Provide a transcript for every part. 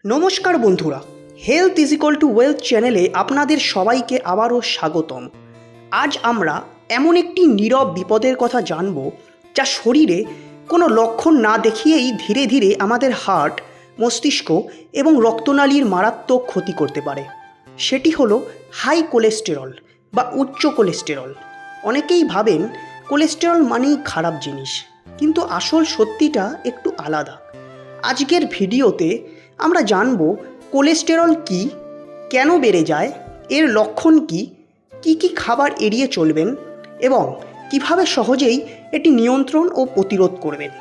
নমস্কার বন্ধুরা, health is equal to wealth চ্যানেলে আপনাদের সবাইকে আবারও স্বাগতম। আজ আমরা এমন একটি নীরব বিপদের কথা জানব যা শরীরে কোনো লক্ষণ না দেখিয়েই ধীরে ধীরে আমাদের হার্ট, মস্তিষ্ক এবং রক্তনালীর মারাত্মক ক্ষতি করতে পারে। সেটি হলো হাই কোলেস্টেরল বা উচ্চ কোলেস্টেরল। অনেকেই ভাবেন কোলেস্টেরল মানেই খারাপ জিনিস, কিন্তু আসল সত্যিটা একটু আলাদা। আজকের ভিডিওতে আমরা জানব কোলেস্টেরল কী, কেন বেড়ে যায়, এর লক্ষণ কী, কী খাবার এড়িয়ে চলবেন এবং কিভাবে সহজেই এটি নিয়ন্ত্রণ ও প্রতিরোধ করবেন।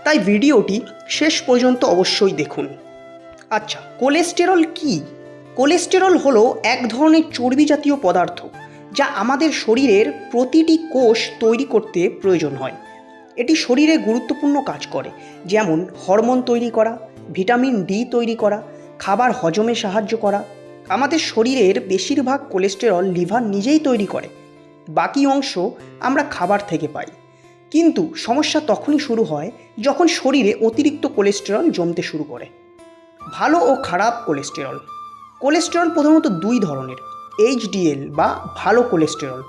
তাই ভিডিওটি শেষ পর্যন্ত অবশ্যই দেখুন। আচ্ছা, কোলেস্টেরল কী? কোলেস্টেরল হলো এক ধরনের চর্বি জাতীয় পদার্থ যা আমাদের শরীরের প্রতিটি কোষ তৈরি করতে প্রয়োজন হয়। এটি শরীরে গুরুত্বপূর্ণ কাজ করে, যেমন হরমোন তৈরি করা, ভিটামিন ডি তৈরি করা, খাবার হজমে সাহায্য করা। আমাদের শরীরের বেশিরভাগ কোলেস্টেরল লিভার নিজেই তৈরি করে, বাকি অংশ আমরা খাবার থেকে পাই। কিন্তু সমস্যা তখনই শুরু হয় যখন শরীরে অতিরিক্ত কোলেস্টেরল জমতে শুরু করে। ভালো ও খারাপ কোলেস্টেরল। কোলেস্টেরল প্রধানত দুই ধরনের: এইচডিএল বা ভালো কোলেস্টেরল,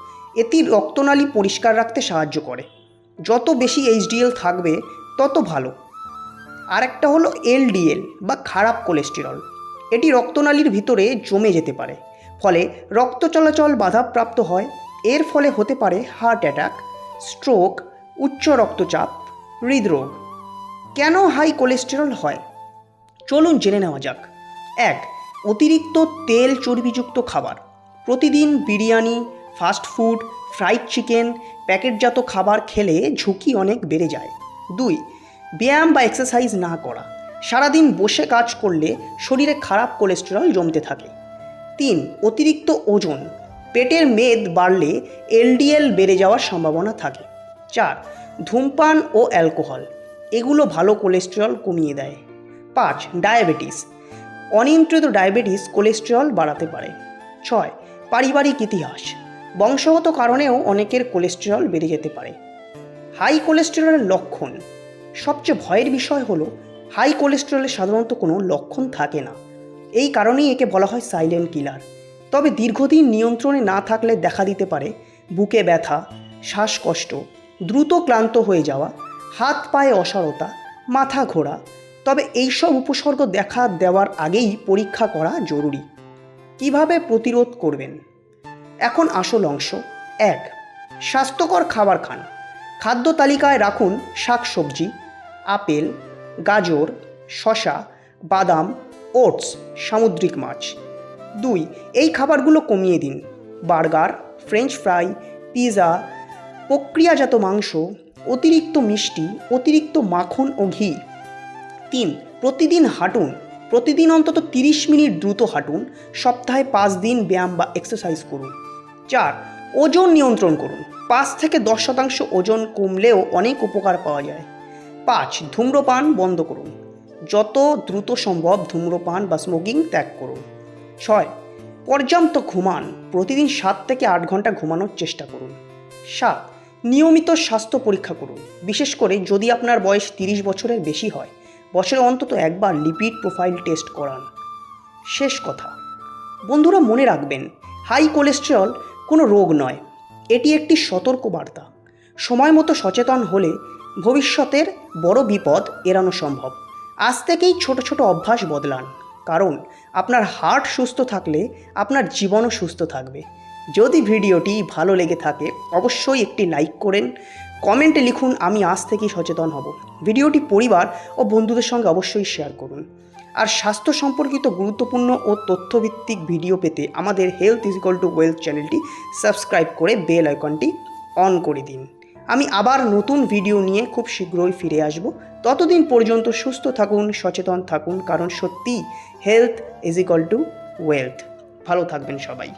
এটি রক্তনালী পরিষ্কার রাখতে সাহায্য করে। যত বেশি এইচডিএল থাকবে তত ভালো। আরেকটা হলো এলডিএল বা খারাপ কোলেস্টেরল, এটি রক্তনালীর ভিতরে জমে যেতে পারে, ফলে রক্ত চলাচল বাধাপ্রাপ্ত হয়। এর ফলে হতে পারে হার্ট অ্যাটাক, স্ট্রোক, উচ্চ রক্তচাপ, হৃদরোগ। কেন হাই কোলেস্টেরল হয় চলুন জেনে নেওয়া যাক। 1. অতিরিক্ত তেল চর্বিযুক্ত খাবার। প্রতিদিন বিরিয়ানি, ফাস্টফুড, ফ্রাইড চিকেন, প্যাকেটজাত খাবার খেলে ঝুঁকি অনেক বেড়ে যায়। 2. ব্যায়াম বা এক্সারসাইজ না করা। সারাদিন বসে কাজ করলে শরীরে খারাপ কোলেস্টেরল জমতে থাকে। 3. অতিরিক্ত ওজন। পেটের মেদ বাড়লে এলডিএল বেড়ে যাওয়ার সম্ভাবনা থাকে। 4. ধূমপান ও অ্যালকোহল, এগুলো ভালো কোলেস্টেরল কমিয়ে দেয়। 5. ডায়াবেটিস। অনিয়ন্ত্রিত ডায়াবেটিস কোলেস্টেরল বাড়াতে পারে। 6. পারিবারিক ইতিহাস। বংশগত কারণেও অনেকের কোলেস্টেরল বেড়ে যেতে পারে। হাই কোলেস্টেরলের লক্ষণ। সবচেয়ে ভয়ের বিষয় হলো হাই কোলেস্টেরলের সাধারণত কোনো লক্ষণ থাকে না। এই কারণেই একে বলা হয় সাইলেন্ট কিলার। তবে দীর্ঘদিন নিয়ন্ত্রণে না থাকলে দেখা দিতে পারে বুকে ব্যথা, শ্বাসকষ্ট, দ্রুত ক্লান্ত হয়ে যাওয়া, হাত পায়ে অসাড়তা, মাথা ঘোরা। তবে এইসব উপসর্গ দেখা দেওয়ার আগেই পরীক্ষা করা জরুরি। কিভাবে প্রতিরোধ করবেন? এখন আসল অংশ। 1. স্বাস্থ্যকর খাবার খান। খাদ্য তালিকায় রাখুন শাকসবজি, আপেল, গাজর, শসা, বাদাম, ওটস, সামুদ্রিক মাছ। 2. এই খাবারগুলো কমিয়ে দিন: বার্গার, ফ্রেঞ্চ ফ্রাই, পিৎজা, প্রক্রিয়াজাত মাংস, অতিরিক্ত মিষ্টি, অতিরিক্ত মাখন ও ঘি। 3. প্রতিদিন হাঁটুন। প্রতিদিন অন্তত 30 মিনিট দ্রুত হাঁটুন। সপ্তাহে 5 দিন ব্যায়াম বা এক্সারসাইজ করুন। 4. ওজন নিয়ন্ত্রণ করুন। 5 থেকে 10% ওজন কমলেও অনেক উপকার পাওয়া যায়। 5. ধূম্রপান বন্ধ করুন। যত দ্রুত সম্ভব ধূম্রপান বা স্মোকিং ত্যাগ করুন। 6. পর্যাপ্ত ঘুমান। প্রতিদিন 7 থেকে 8 ঘন্টা ঘুমানোর চেষ্টা করুন। 7. নিয়মিত স্বাস্থ্য পরীক্ষা করুন, বিশেষ করে যদি আপনার বয়স 30 বছরের বেশি হয়। বছরে অন্তত একবার লিপিড প্রোফাইল টেস্ট করান। শেষ কথা বন্ধুরা, মনে রাখবেন, হাই কোলেস্টেরল কোনো রোগ নয়, এটি একটি সতর্ক বার্তা। সময় মতো সচেতন হলে ভবিষ্যতের বড় বিপদ এড়ানো সম্ভব। আজ থেকেই ছোট ছোট অভ্যাস বদলান, কারণ আপনার হার্ট সুস্থ থাকলে আপনার জীবনও সুস্থ থাকবে। যদি ভিডিওটি ভালো লেগে থাকে অবশ্যই একটি লাইক করেন, কমেন্টে লিখুন আমি আজ থেকেই সচেতন হব। ভিডিওটি পরিবার ও বন্ধুদের সঙ্গে অবশ্যই শেয়ার করুন। আর স্বাস্থ্য সম্পর্কিত গুরুত্বপূর্ণ ও তথ্যভিত্তিক ভিডিও পেতে আমাদের health is equal to wealth চ্যানেলটি সাবস্ক্রাইব করে বেল আইকনটি অন করে দিন। আমি আবার নতুন ভিডিও নিয়ে খুব শীঘ্রই ফিরে আসব। ততদিন পর্যন্ত সুস্থ থাকুন, সচেতন থাকুন, কারণ সত্যি health is equal to wealth. ভালো থাকবেন সবাই।